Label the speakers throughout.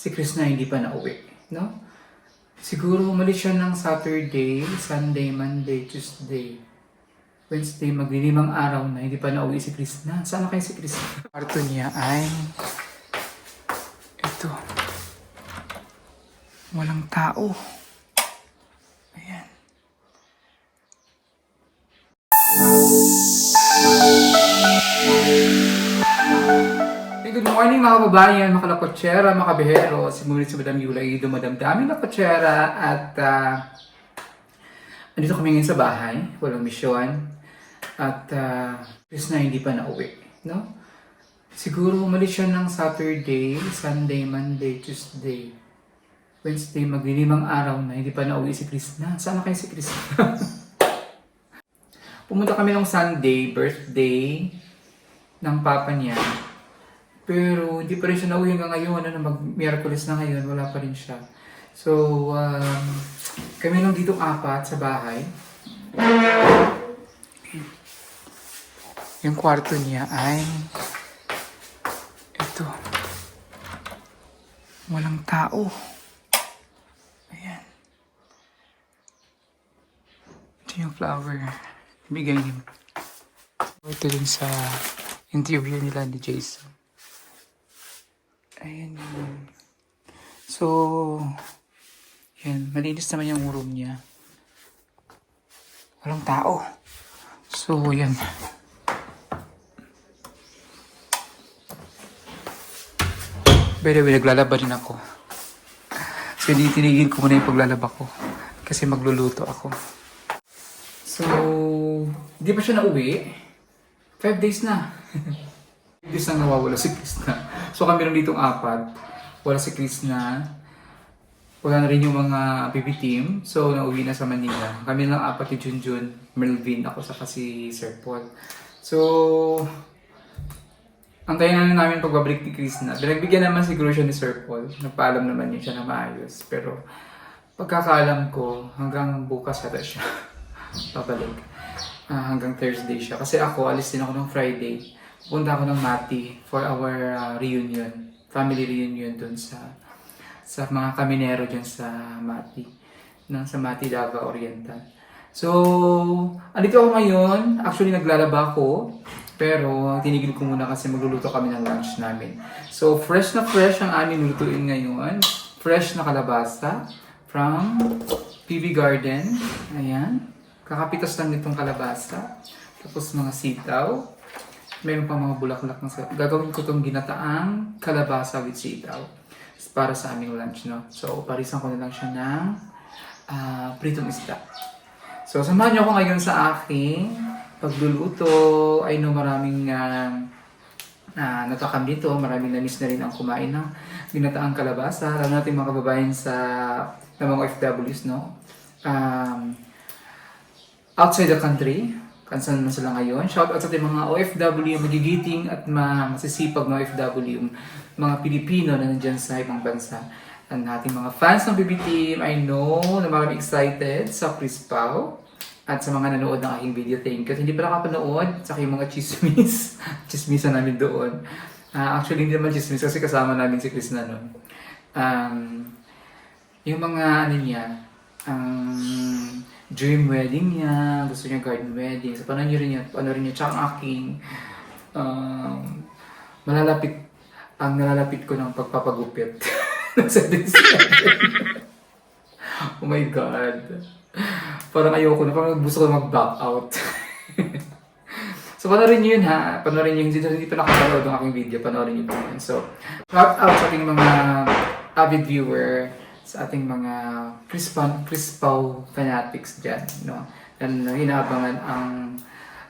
Speaker 1: si Chris na hindi pa nauwi, no? Siguro umalis siya ng Saturday, Sunday, Monday, Tuesday, Wednesday, maglilimang araw na hindi pa nauwi si Chris na. Saan na kayo si Chris? Kwarto niya ay ito. Walang tao. Ayan. Good morning mga kababayan, mga kalakotsera, mga kabihero. Simulit si Madam Yula Ido, Madam Dami Lakotsera. At andito kami ngayon sa bahay, walang misyon. At Chris na hindi pa nauwi, no? Siguro umalis siya ng Saturday, Sunday, Monday, Tuesday, Wednesday, maglilimang araw na hindi pa nauwi si Chris na. Saan na kayo si Chris? Pumunta kami nung Sunday, birthday ng papa niya. Pero hindi pa rin siya nauwi hanggang ngayon. Mag-Miyerkules na ngayon, wala pa rin siya. So, kami lang dito apat sa bahay. Yung kwarto niya ay ito. Walang tao. Ayan. Ito yung flower. Bigay niyo. Ito din sa interview nila ni Jason. Ayan yun. So, yan. Malinis naman yung room niya. Walang tao. So, yan. By the way, naglalaba din ako. So, tinigil ko muna yung paglalaba ko. Kasi magluluto ako. So, di pa siya nauwi. 5 days na. 5 days na nawawala si Chris na. So kami lang ditong apat. Wala si Chris na. Wala na rin yung mga baby team. So nauwi na sa Manila. Kami lang apat ni Junjun, Melvin, ako saka si Sir Paul. So, antayin na namin pagbabalik ni Chris na. Binagbigyan naman siguro siya ni Sir Paul. Nagpaalam naman niya siya na maayos. Pero pagkakaalam ko, hanggang bukas yata siya babalik. Hanggang Thursday siya. Kasi ako, alis din ako ng Friday. Punta ako ng Mati for our reunion. Family reunion dun sa mga kaminero dyan sa Mati. Sa Mati, Davao Oriental. So, andito ako ngayon. Actually, naglalaba ako. Pero, tinigil ko muna kasi magluluto kami ng lunch namin. So, fresh na fresh ang aming lutuin ngayon. Fresh na kalabasa from PB Garden. Ayan. Kakapitas lang nitong kalabasa. Tapos mga sitaw. Meron pang mga bulaklak na gagawin ko itong ginataang kalabasa with sitaw. Para sa aming lunch, no? So, parisan ko na lang siya ng pritong isda. So, samahan niyo ako ngayon sa aking pagluluto. I know maraming natakam dito. Maraming na-miss na rin ang kumain ng ginataang kalabasa. Lalo natin mga kababayan ng mga OFWs, no? Outside the country, kansan na sila ngayon. Shout out sa ating mga OFW, magigiting at masisipag na OFW, mga Pilipino na nandyan sa ibang bansa. Ang ating mga fans ng BB Team, I know na marami excited sa Chris Pao at sa mga nanood ng aking video. Thank you. At hindi pa nakapanood, sa yung mga chismis. Chismisan namin doon. Actually, hindi naman chismis kasi kasama namin si Chris na noon. Yung mga dream wedding niya, gusto niya garden wedding. So, paano rin niya, tsaka ang aking nalalapit ko ng pagpapagupit. Oh my God. Parang ayoko na, parang gusto ko mag-back out. So, panoorin niyo yun ha. Panoorin niyo, hindi pa nakapanood ng aking video, panoorin niyo po yun. So, shout out sa ating mga avid viewer, sa ating mga Chris Pao fanatics dyan, no? Na inaabangan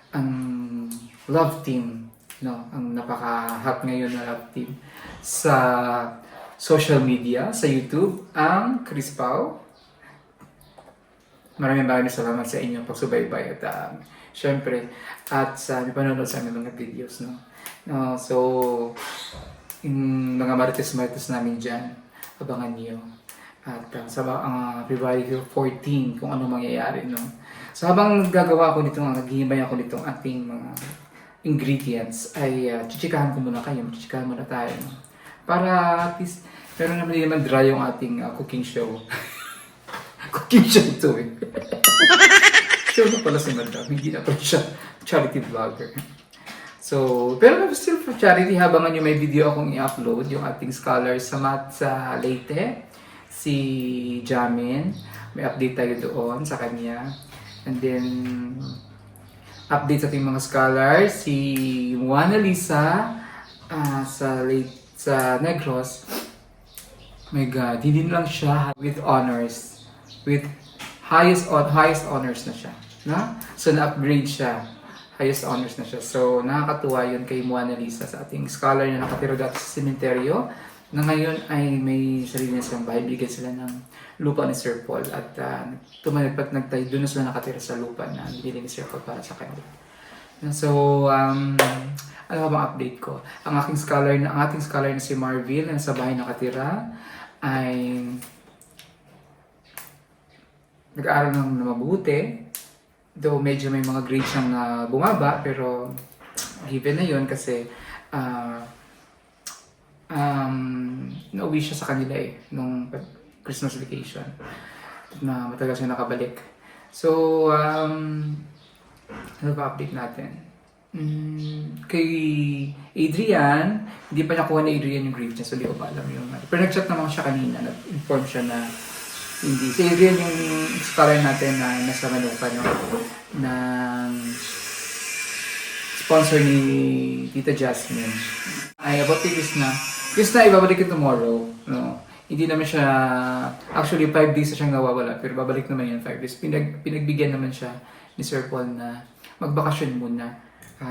Speaker 1: ang love team, no? Ang napaka-hot ngayon na love team sa social media, sa YouTube, ang Chris Pao. Maraming salamat sa inyong pagsubaybay at syempre, at sa panonood sa aming mga videos, no? So, yung mga marites namin dyan, abangan niyo. At sa February 14, kung ano mangyayari, no? So habang gagawa ko nitong, naghihimay ako nitong ating mga ingredients, ay chichikahan ko muna kayo, chichikahan muna tayo, no? Para at least Pero naman hindi naman dry yung ating cooking show. Cooking show to eh. Show na pala si Madam, hindi na pala siya charity vlogger. So, pero still for charity, habang nyo may video akong i-upload, yung ating scholar sa math sa Leyte, si Jamin, may update tayo doon sa kanya. And then, update sa ating mga scholars, si Juana Lisa sa Negros. My God, hindi lang siya with honors, with highest honors na siya. Na? So, na-upgrade siya. Highest honors na siya. So, nakakatuwa yun kay Juana Lisa sa ating scholar na nakatira dati sa sementeryo, na ngayon ay may sarili na silang bahay. Bigyan sila ng lupa ni Sir Paul at nagtayo doon na sila nakatira sa lupa na binili ni Sir Paul para sa kanila. So, ano ba bang update ko? Ang ating scholar na si Marville na sa bahay nakatira ay nag-aaral ng mabuti. Though medyo may mga grades siyang bumaba, pero given na yun kasi nauwi siya sa kanila nung Christmas vacation na matagal siya nakabalik. So, ano ba update natin? Kay Adrian, hindi pa nakuha ni Adrian yung grades niya, so hindi ko pa alam yung... Pero nag-chat naman siya kanina, nag-inform siya na hindi. Si Adrian yung scholar natin na nasa Manuka, no? Na sponsor ni Tita Jasmine. Ay, about kay Krishna, ibabalik ko tomorrow, no? Hindi naman siya, actually 5 days na siyang nawawala, pero babalik naman yan 5 days. Pinagbigyan naman siya ni Sir Paul na magbakasyon muna.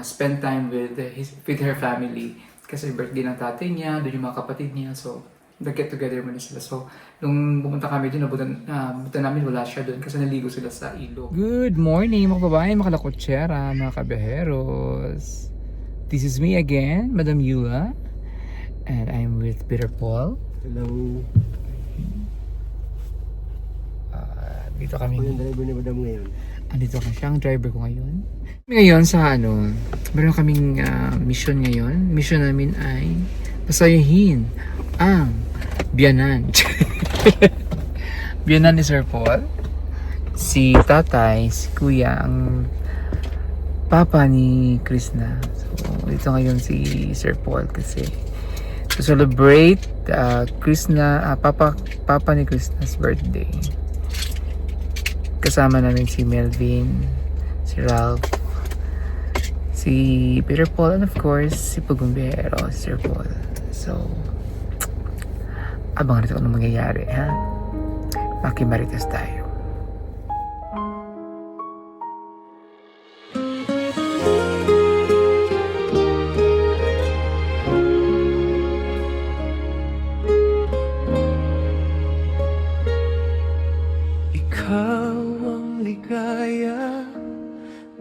Speaker 1: Spend time with her family. Kasi birthday ng tatay niya, doon yung mga kapatid niya, so nag-get together muna sila. So, nung pumunta kami doon, nabutan namin, wala siya doon kasi naligo sila sa ilog. Good morning mga babae, mga kalakotsera, mga kabeheros. This is me again, Madam Yula. And I'm with Peter Paul.
Speaker 2: Hello.
Speaker 1: Dito kami.
Speaker 2: Ako yung driver ni Madam ngayon.
Speaker 1: Andito ka siya, ang driver ko ngayon. Ngayon sa meron kaming mission ngayon. Mission namin ay pasayahin ang biyanan. Biyanan ni Sir Paul. Si tatay, si kuya, ang papa ni Krishna. So, dito ngayon si Sir Paul kasi to celebrate papa ni Krishna's birthday. Kasama namin si Melvin, si Ralph, si Peter Paul, and of course, si Pagumbero, si Sir Paul. So, abangan natin kung anong mangyayari, ha? Makimarites tayo.
Speaker 3: Ikaw ang ligaya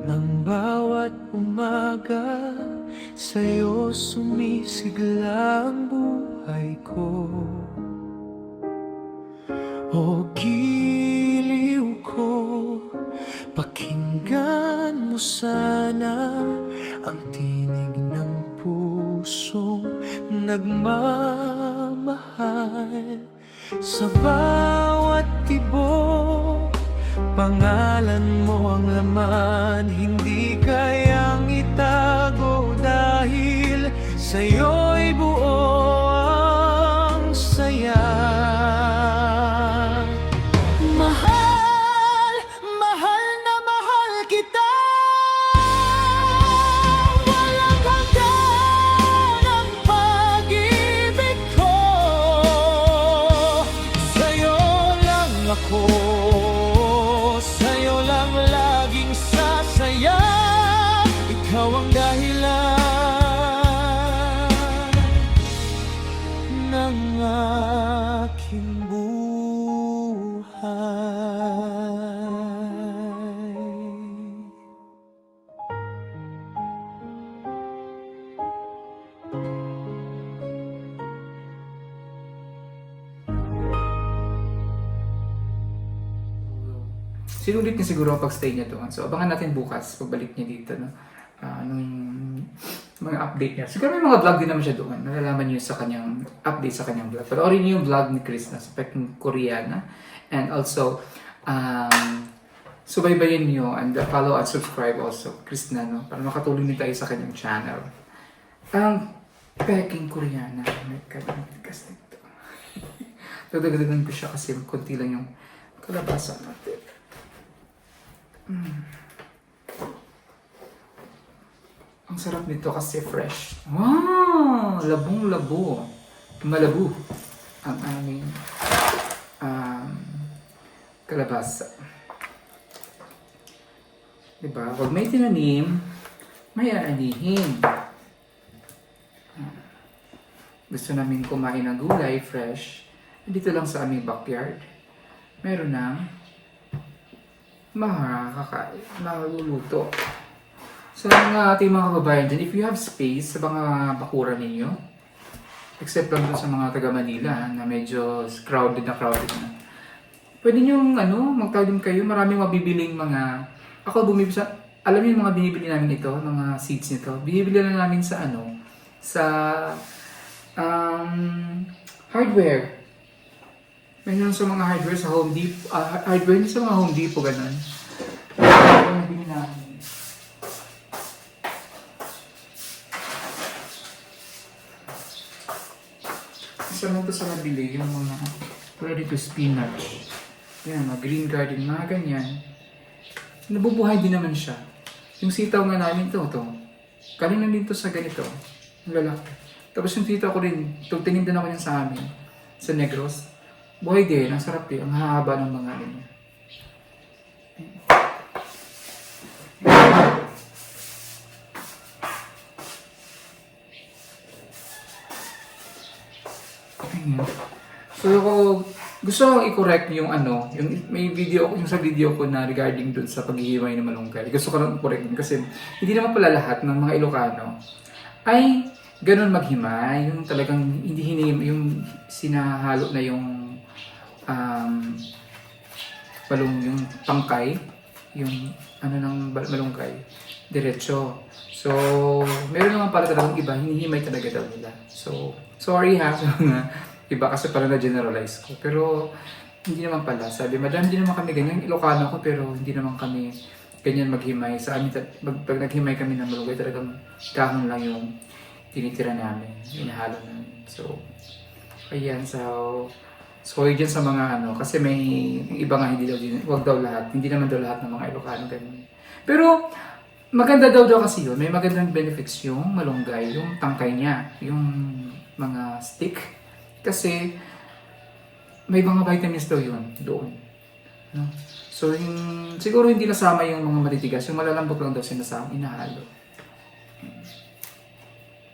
Speaker 3: ng bawat umaga, sa'yo sumisigla ang buhay ko. O giliw ko, pakinggan mo sana ang tinig ng pusong nagmamahal. Sa bawat tibok, pangalan mo ang laman, hindi kayang itago dahil sa'yo'y buo ang saya. Mahal, mahal na mahal kita. Walang hanggan ang pag-ibig ko. Sa'yo lang ako, sa'yo lang laging sasaya. Ikaw ang dahilan ng aking buhay.
Speaker 1: Sinulit niya siguro ang pag-stay niya doon. So, abangan natin bukas, pagbalik niya dito, no? Nung mga update niya. Siguro may mga vlog din naman siya doon. Nalalaman niyo sa kanyang update sa kanyang vlog. Panoorin niyo yung vlog ni Chris na sa Pekong Koreana. And also, subaybayan niyo and follow and subscribe also, Chris na, no? Para makatulong din tayo sa kanyang channel. Ang Peking Koreana. May kanigas nito. Dagdagan ko siya kasi konti lang yung kalabasa natin. Ang sarap nito kasi fresh. Wow! Labong-labo. Malabo ang aming kalabasa. Diba? Pag may tinanim, may aanihin. Gusto namin kumain ng gulay fresh. Dito lang sa aming backyard. Meron ng maluluto. Sa mga ating mga kababayan dyan, if you have space sa mga bakuran ninyo, except lang dun sa mga taga Manila na medyo crowded na, pwede nyo magtanim kayo, maraming mabibiling mga, alam niyo yung mga binibili namin ito, mga seeds nito, binibili na namin sa hardware. Mayroon sa mga hardware sa Home Depot, hardware sa mga Home Depot, ganun. Binibili namin. Isa mo ito sa nabili, yung mga ready to spinach. Yan, mga green garden, mga ganyan. Nabubuhay din naman siya. Yung sitaw nga namin ito. Kanina din ito sa ganito. Ang lalaki. Tapos yung sitaw ko rin, tugtingin din ako yan sa amin. Sa Negros. Buhay din, ang sarap din. Ang hahaba ng mga niya. So, gusto kong i-correct yung may video, yung sa video ko na regarding dun sa paghihimay ng malunggay. Gusto ko lang i-correct din kasi hindi naman pala lahat ng mga Ilocano ay ganun maghimay. Yung talagang hindi yung sinahalo na yung yung tangkay, yung ng malunggay, diretso. So, meron naman pala talagang iba, hinihimay talaga daw nila. So, sorry ha, sa mga iba kasi pala na-generalize ko. Pero, hindi naman pala. Sabi, madam, hindi naman kami ganyan. Ilocano ko, pero hindi naman kami ganyan maghimay. Sa amin, pag naghimay kami ng malunggay, talagang kahon lang yung tinitira namin. Inahalo namin. So, ayan. So, sorry dyan sa mga kasi may iba nga hindi daw din, wag daw lahat. Hindi naman daw lahat ng mga Ilocano ganyan. Pero, maganda daw kasi yun. May magandang benefits yung malunggay, yung tangkay niya, yung mga stick. Kasi, may mga vitamins daw yun doon. No? So, siguro hindi nasama yung mga matitigas. Yung malalambot lang daw sinasama, inahalo.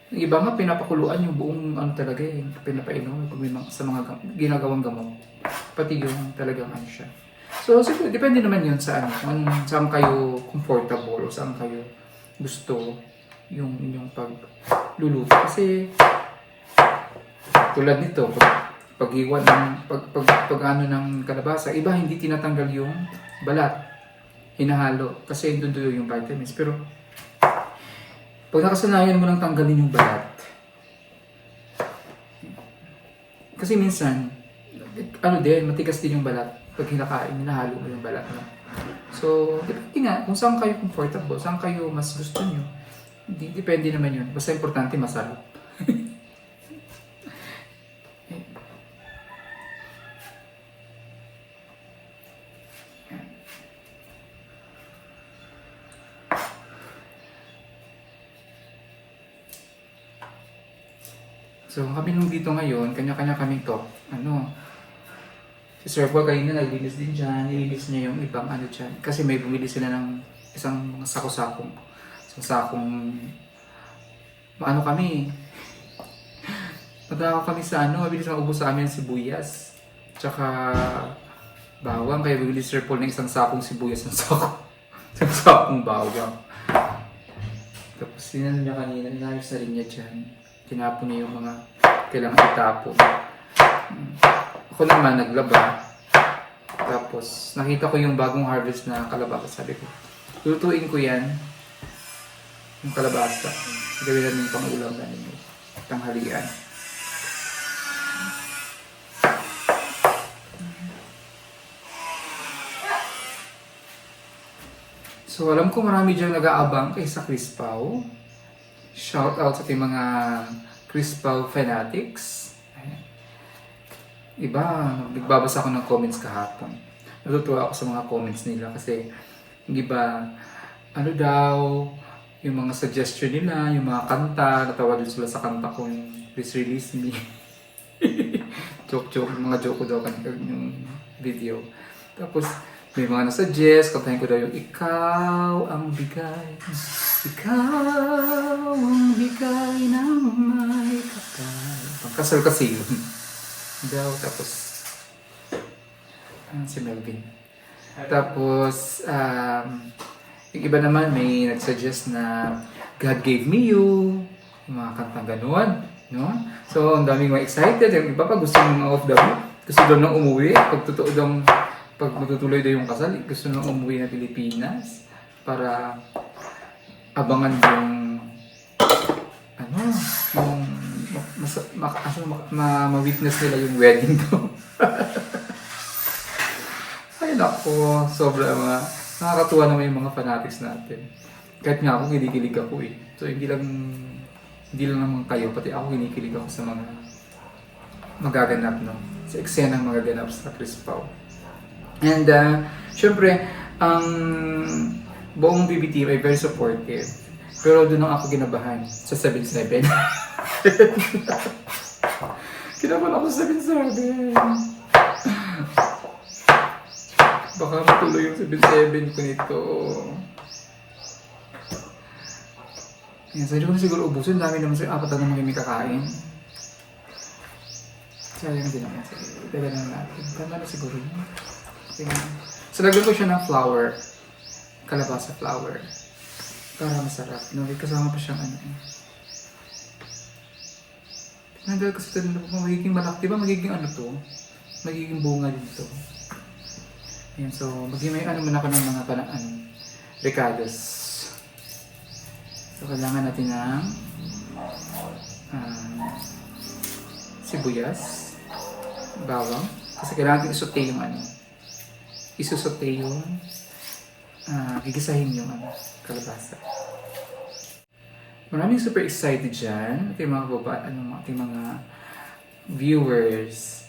Speaker 1: Yung iba nga, pinapakuluan yung buong talaga pinapainom sa mga ginagawang gamot. Pati yung talagang siya. So, siguro, depende naman yun sa kung saan kayo comfortable o saan kayo gusto yung inyong pagluluto. Kasi, tulad nito, pag-iwan ng kalabasa, iba hindi tinatanggal yung balat. Hinahalo. Kasi doon yung vitamins. Pero, pag nakasanayan mo nang tanggalin yung balat, kasi minsan, matigas din yung balat. Pag hinahalo mo yung balat. No? So, depende nga kung saan kayo comfortable, saan kayo mas gusto nyo. Depende naman yun. Basta importante masarap. So, kami nung dito ngayon, kanya-kanya kaming si Sir Paul kanina naglinis din dyan, nilinis niya yung ibang dyan. Kasi may bumili sila ng isang sako-sakong, kami. Matawag kami sa mabilis maubos sa amin sibuyas. Tsaka, bawang, kaya bumili si Sir Paul ng isang sakong sibuyas ng isang sakong bawang. Tapos, sinan niya kanina, inayos na rin niya dyan. Tinapon niya yung mga kailangan itapon. Ako naman naglaba. Tapos nakita ko yung bagong harvest na kalabasa. Sabi ko, lutuin ko yan. Yung kalabasa. Gawin namin yung pang-ulam namin yung tanghalian. So, alam ko marami dyan nag-aabang kay sa Chris Pao. Shout out sa ating mga Chris Pao fanatics. Ayan. Iba, nagbabasa ako ng comments kahapon. Natutuwa ako sa mga comments nila kasi, di ba, ano daw, yung mga suggestion nila, yung mga kanta, natawa din sila sa kanta ko, yung Please Release Me. Joke, mga joke ko daw kanina yung video. Tapos, may mga nasuggest, kantahin ko daw yung Ikaw ang bigay, ikaw ang bigay ng may kapal. Pagkasal kasi yun. Daw, tapos, si Melvin. Tapos, yung iba naman may nagsuggest na God Gave Me You, yung mga kantang gano'n, no? So, ang daming mga excited. Yung iba pa gusto ng off the week. Gusto daw nang umuwi. Pag matutuloy daw yung kasal, gusto nang umuwi na Pilipinas para abangan yung yung ma-witness nila yung wedding daw. Ay nako, sobra mga nakakatuwa naman yung mga fanatics natin. Kahit nga ako, kinikilig ako eh. So hindi lang naman kayo, pati ako kinikilig ako sa mga magaganap, no? Sa eksenang magaganap sa Chris Pao. And syempre, ang buong BB team ay very supportive. Pero doon lang ako ginabahan sa 7-7. Kinabahan ako sa 7-7. Baka matuloy yung 7-7 ko nito. Yan, so hindi ko na siguro ubusin. Dami naman sa 4 na naman kami kakain. Sayang din naman. Dala na natin. Tama na siguro yun. So, lagyan ko siya ng flour. Kalabasa flour. Para masarap. No? Kasama pa siyang Nandal kasi ito kung magiging malaki. Diba magiging to? Magiging bunga dito. Ayan, so may muna ako ng mga ricados. So, kailangan natin ng sibuyas, bawang. Kasi kailangan natin isote yung isusote yung gigisahin yung kalabasa. Maraming super excited dyan. Ating mga ating mga viewers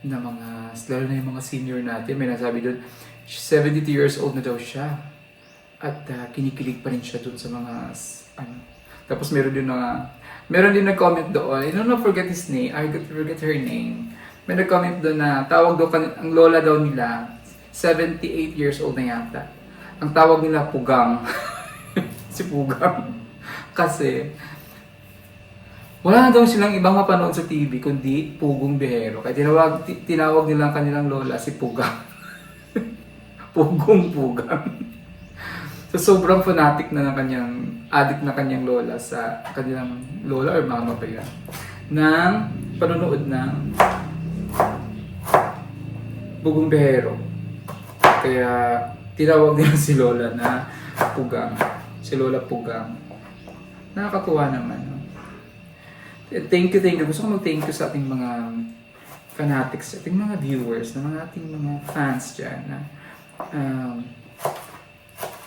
Speaker 1: na lalo na yung mga senior natin. May nasabi doon, 72 years old na daw siya. At kinikilig pa rin siya doon sa mga Tapos meron din nag-comment doon. I don't know, forget his name. I forget her name. May nag-comment doon na tawag daw ang lola daw nila 78 years old na yata. Ang tawag nila Pugang. Si Pugang. Kasi wala na daw silang ibang mapanood sa TV kundi Pugong Bihero. Kaya tinawag nila ang kanilang lola si Pugang. Pugang. So sobrang fanatic na ng addict na kanyang lola sa kanilang lola or mama pa yun. Ng panonood ng Pugong Bihero. Kaya tinawag nila si Lola na Pugang. Si Lola Pugang. Nakakatuwa naman. No? Thank you. Gusto ko mag-thank you sa ating mga fanatics, ating mga viewers, na ating mga fans dyan.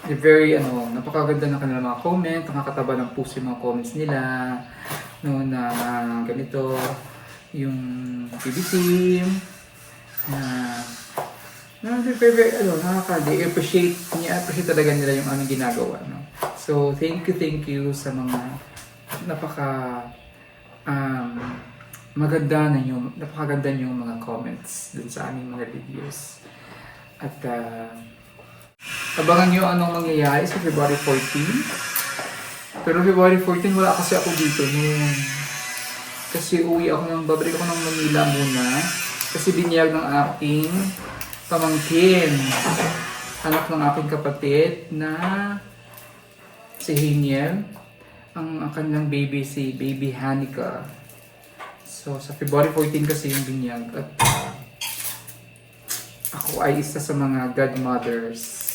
Speaker 1: They're very, napakaganda ng kanilang mga comment, nakakataba ng puso yung mga comments nila, no, na ganito, yung TV team, they appreciate talaga nila yung aming ginagawa, no? So, thank you sa mga napakaganda yung mga comments dun sa aming mga videos. At abangan nyo anong mangyayari sa February 14. Pero February 14 wala kasi ako dito noon. Kasi babalik ako ng Manila muna. Kasi binyag ng aking pamangkin. Anak ng aking kapatid na si Hiniel. Ang kanilang baby, si Baby Hanika. So, sa February 14 kasi yung binyag. At ako ay isa sa mga godmothers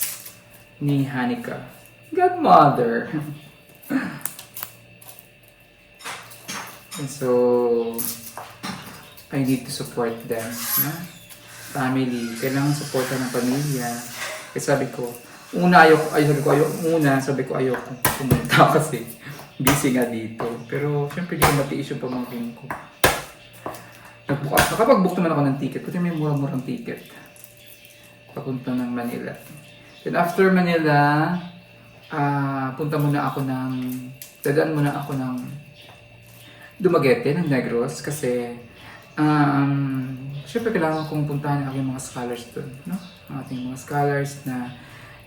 Speaker 1: ni Hanika. Godmother! And so, I need to support them. No? Family, kailangan supportan ng pamilya. Kaya sabi ko, sabi ko ayoko pumunta kasi busy nga dito. Pero syempre di ko matiis yung pamangkin ko. Nakapag-book naman ako ng ticket, kasi may murang-murang ticket. Papunta ng Manila. Then after Manila, dadaan muna ako ng Dumaguete, ng Negros, kasi syempre kailangan kong puntahan ang aking mga scholars doon, no? Ang ating mga scholars na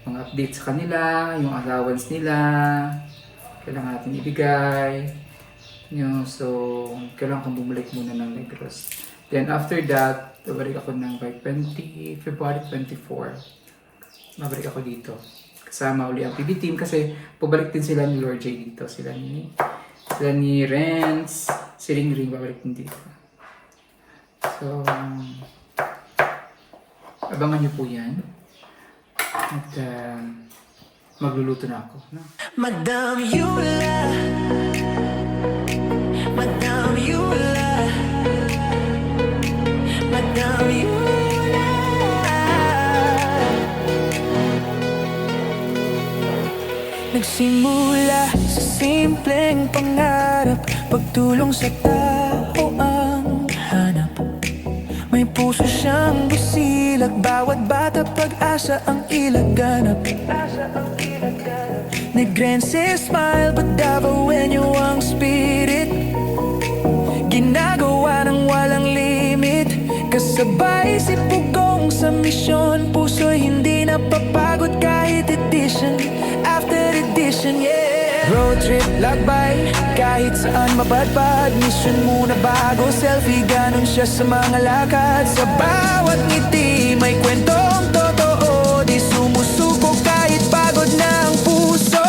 Speaker 1: mga updates sa kanila, yung allowance nila, kailangan natin ibigay. So, kailangan kong bumalik muna ng Negros. Then after that, babalik ako ng by February 24. Babalik ako dito. Kasama uli ang PB team kasi pabalik din sila ni Lord J dito. Sila ni Renz, si Ring babalik din dito. So, abangan niyo po yan. At magluluto na ako. No?
Speaker 3: Madam Yula, Madam Yula, Madam Yula. Nagsimula sa simpleng pangarap, pagtulong sa tao ang hanap. May puso siyang busilak, bawat bata pag-asa ang ilaganap. Negrense smile, but Davaoenyo ang spirit. Ginagawa ng walang limit, kasabay si Pugong sa misyon. Puso'y hindi napapagod kahit edition after edition, yeah. Road trip, lagbay, kahit saan mabadbad. Mission muna bago selfie, ganon siya sa mga lakad. Sa bawat ngiti may kwentong totoo, di sumusuko kahit pagod na ang puso.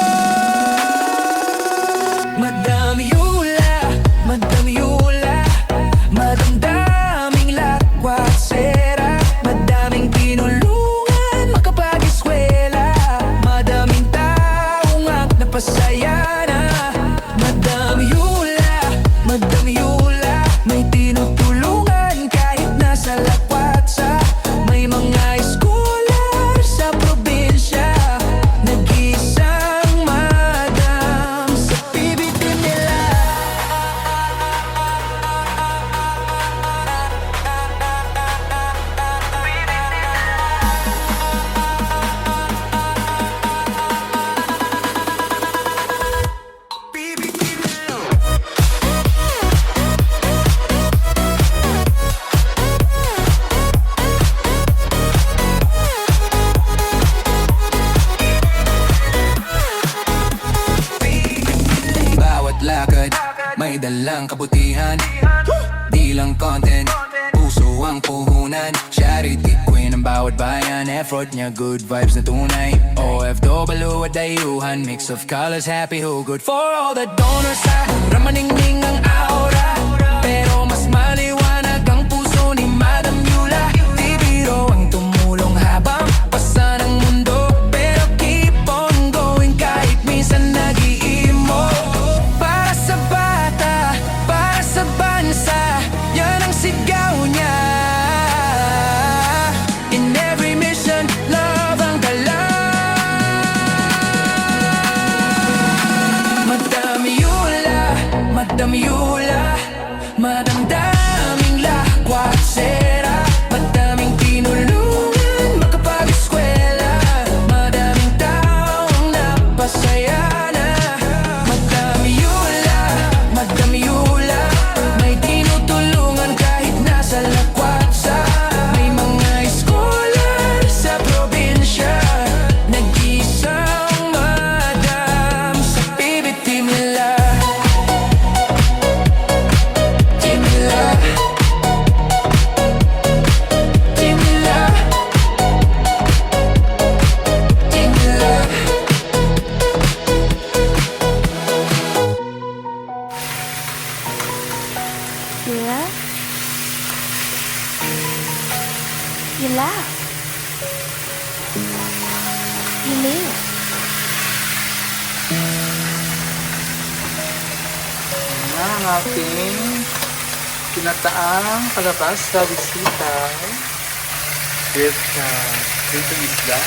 Speaker 3: Madam Yula, Madam Yula, madamdaming lakwat sera, madaming tinulungan makapag-eskwela, madaming taong ang napasaya na. Madam Yula, Madam Yula, may tinutulungan kahit nasa lakwatsa. May mga scholar sa probinsya, nag-iisang madam sa PBT nila. PBT nila.
Speaker 2: Bawat lakad, may dalang kabutihan. Di lang content, puso ang puhunan. Charity queen ang bawat bayan, effort niya good vibes na tunay. OFW at dayuhan, mix of colors, happy who good. For all the donors sa ramaningning ang aura, pero mas maliwanag ang puso ni Madam Yula. Di biro ang tumulong habang pasa ng mundo, pero keep on going kahit minsan nag-iimo. Para sa bata, para sa bansa, yan ang sigaw niya. In every mission, love ang dala. Madam Yula, Madam Yula, madamdaming lakwat sera, madaming tinulungan makapag-eskwela, madaming taong napasaya na. Madam Yula, Madam Yula, may tinutulungan kahit nasa lakwatsa. May mga scholar sa probinsya, nag-iisang madam sa PBT nila. Team nila, team nila, team nila.
Speaker 4: You laugh? You laugh? You live?
Speaker 1: na ang aking pinataang kalabas sa bisita. With dito isda.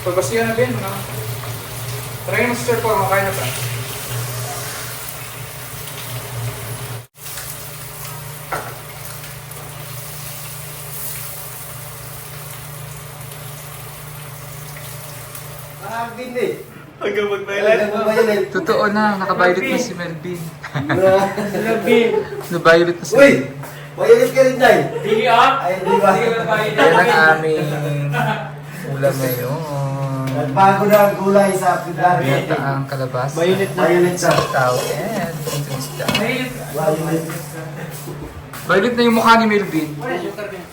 Speaker 1: Pagpasiyan na din, no? Try mo si Sir Paul, makain na ba?
Speaker 5: Nakakabin eh.
Speaker 6: Hanggang mag-violet.
Speaker 1: Totoo na, naka-violet na si Melvin.
Speaker 6: Melvin.
Speaker 1: Na-violet na si
Speaker 5: Uy! Violet ka rin, Day.
Speaker 6: Dili up.
Speaker 5: Ay, di ba?
Speaker 1: Yan ang aming ulam ngayon.
Speaker 5: Nagbago na ang gulay sa Pidari.
Speaker 1: Pinataang kalabas.
Speaker 6: Violet na.
Speaker 5: Violet sa
Speaker 1: Tao and dito isda.
Speaker 5: Violet.
Speaker 1: Violet na yung mukha ni Melvin.
Speaker 6: Wala, sugar din.